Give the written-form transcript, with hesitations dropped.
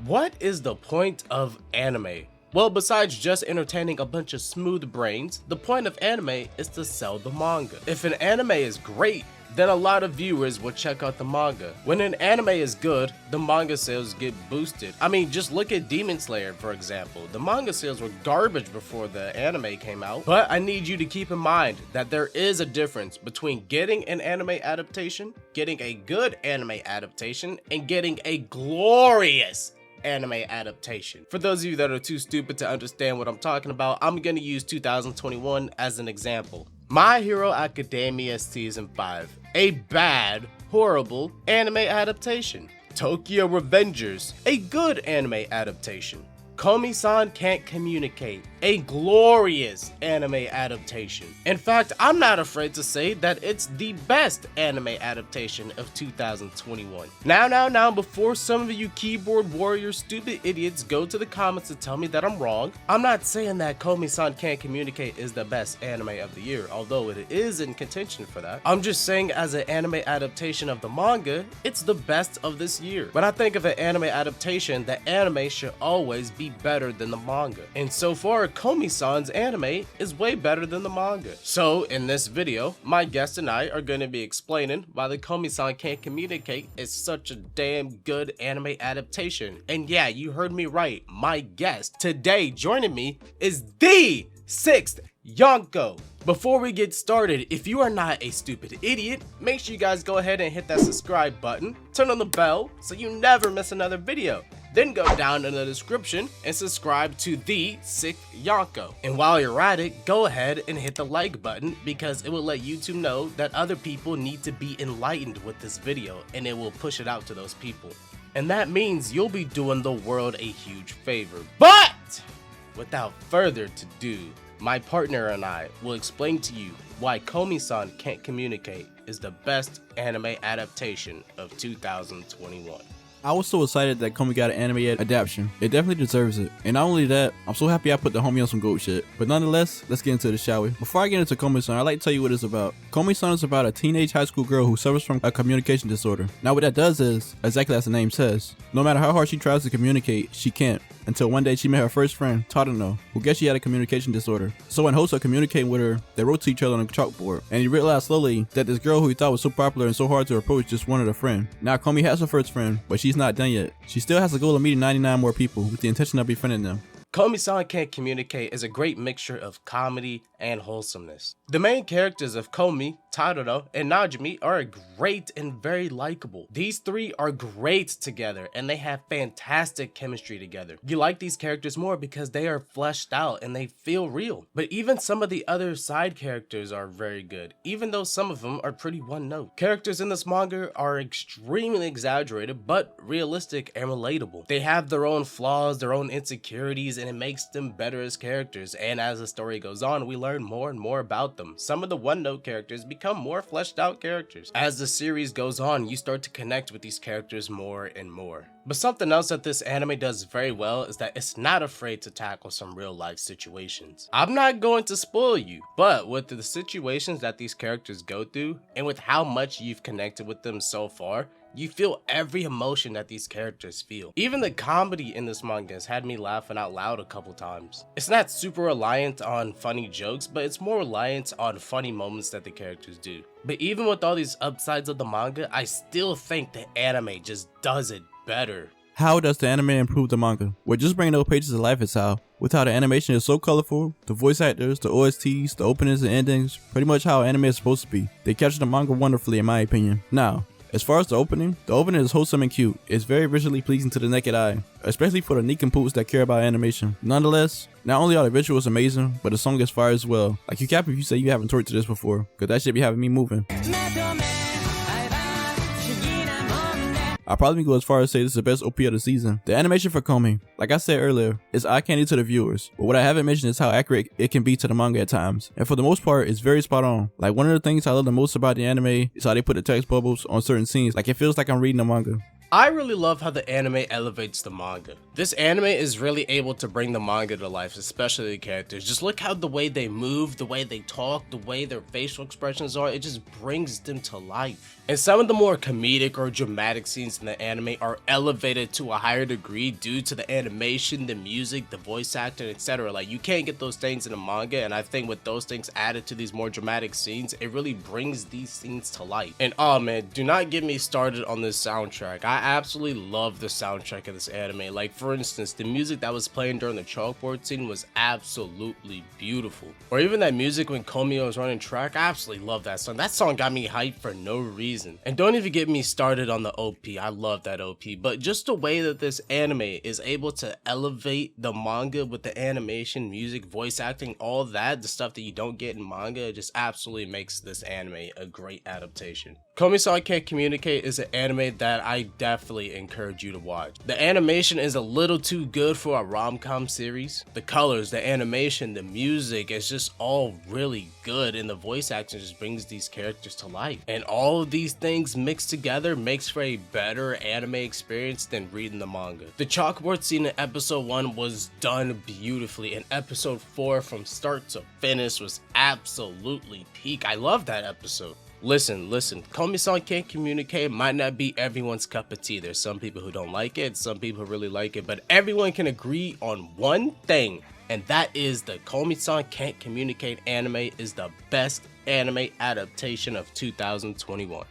What is the point of anime? Well, besides just entertaining a bunch of smooth brains, the point of anime is to sell the manga. If an anime is great, then a lot of viewers will check out the manga. When an anime is good, the manga sales get boosted. I mean, just look at Demon Slayer, for example. The manga sales were garbage before the anime came out. But I need you to keep in mind that there is a difference between getting an anime adaptation, getting a good anime adaptation, and getting a glorious anime adaptation. For those of you that are too stupid to understand what I'm talking about, I'm gonna use 2021 as an example. My Hero Academia Season 5, a bad, horrible anime adaptation. Tokyo Revengers, a good anime adaptation. Komi-san Can't Communicate, a glorious anime adaptation. In fact, I'm not afraid to say that it's the best anime adaptation of 2021. Now, before some of you keyboard warrior stupid idiots go to the comments to tell me that I'm wrong, I'm not saying that Komi-san Can't Communicate is the best anime of the year, although it is in contention for that. I'm just saying as an anime adaptation of the manga, it's the best of this year. When I think of an anime adaptation, the anime should always be better than the manga. And so far, Komi-san's anime is way better than the manga. So in this video, my guest and I are going to be explaining why the Komi-san Can't Communicate is such a damn good anime adaptation. And yeah, you heard me right, my guest today joining me is the SixthYonko. Before we get started, if you are not a stupid idiot, make sure you guys go ahead and hit that subscribe button, turn on the bell so you never miss another video. Then go down in the description and subscribe to the SixthYonko. And while you're at it, go ahead and hit the like button because it will let YouTube know that other people need to be enlightened with this video and it will push it out to those people. And that means you'll be doing the world a huge favor. But without further ado, my partner and I will explain to you why Komi-san Can't Communicate is the best anime adaptation of 2021. I was so excited that Komi got an anime adaptation. It definitely deserves it. And not only that, I'm so happy I put the homie on some goat shit. But nonetheless, let's get into this, shall we? Before I get into Komi-san, I'd like to tell you what it's about. Komi-san is about a teenage high school girl who suffers from a communication disorder. Now what that does is, exactly as the name says, no matter how hard she tries to communicate, she can't. Until one day she met her first friend, Tadano, who guessed she had a communication disorder. So in hopes of communicating with her, they wrote to each other on a chalkboard. And he realized slowly that this girl who he thought was so popular and so hard to approach just wanted a friend. Now Komi has her first friend, but she's not done yet. She still has the goal of meeting 99 more people with the intention of befriending them. Komi-san Can't Communicate is a great mixture of comedy and wholesomeness. The main characters of Komi, Tadano, and Najimi are great and very likable. These three are great together and they have fantastic chemistry together. You like these characters more because they are fleshed out and they feel real. But even some of the other side characters are very good, even though some of them are pretty one note. Characters in this manga are extremely exaggerated but realistic and relatable. They have their own flaws, their own insecurities, and it makes them better as characters, and as the story goes on, we learn more and more about them. Some of the one-note characters become more fleshed out characters. As the series goes on, you start to connect with these characters more and more. But something else that this anime does very well is that it's not afraid to tackle some real life situations. I'm not going to spoil you, but with the situations that these characters go through, and with how much you've connected with them so far, you feel every emotion that these characters feel. Even the comedy in this manga has had me laughing out loud a couple times. It's not super reliant on funny jokes, but it's more reliant on funny moments that the characters do. But even with all these upsides of the manga, I still think the anime just does it better. How does the anime improve the manga? Well, just bringing those pages to life is how. With how the animation is so colorful, the voice actors, the OSTs, the openings and endings, pretty much how anime is supposed to be. They capture the manga wonderfully in my opinion. Now, as far as the opening is wholesome and cute. It's very visually pleasing to the naked eye, especially for the nincompoops that care about animation. Nonetheless, not only are the visuals amazing, but the song is fire as well. Like you cap if you say you haven't twerked to this before, cause that shit be having me moving. I'll probably go as far as say this is the best OP of the season. The animation for Komi, like I said earlier, is eye candy to the viewers, but what I haven't mentioned is how accurate it can be to the manga at times, and for the most part, it's very spot on. Like one of the things I love the most about the anime is how they put the text bubbles on certain scenes, like it feels like I'm reading the manga. I really love how the anime elevates the manga. This anime is really able to bring the manga to life, especially the characters. Just look how the way they move, the way they talk, the way their facial expressions are, it just brings them to life. And some of the more comedic or dramatic scenes in the anime are elevated to a higher degree due to the animation, the music, the voice acting, etc. Like, you can't get those things in a manga, and I think with those things added to these more dramatic scenes, it really brings these scenes to life. And oh man, do not get me started on this soundtrack. I absolutely love the soundtrack of this anime. Like, for instance, the music that was playing during the chalkboard scene was absolutely beautiful. Or even that music when Komi was running track, I absolutely love that song. That song got me hyped for no reason. And don't even get me started on the OP, I love that OP. But just the way that this anime is able to elevate the manga with the animation, music, voice acting, all that, the stuff that you don't get in manga, it just absolutely makes this anime a great adaptation. Komi Cant Communicate is an anime that I definitely encourage you to watch. The animation is a little too good for a rom-com series. The colors, the animation, the music, it's just all really good, and the voice acting just brings these characters to life. And all of these things mixed together makes for a better anime experience than reading the manga. The chalkboard scene in episode 1 was done beautifully, and episode 4 from start to finish was absolutely peak. I love that episode. Listen, Komi-san Can't Communicate might not be everyone's cup of tea. There's some people who don't like it, some people who really like it, but everyone can agree on one thing, and that is the Komi-san Can't Communicate anime is the best anime adaptation of 2021.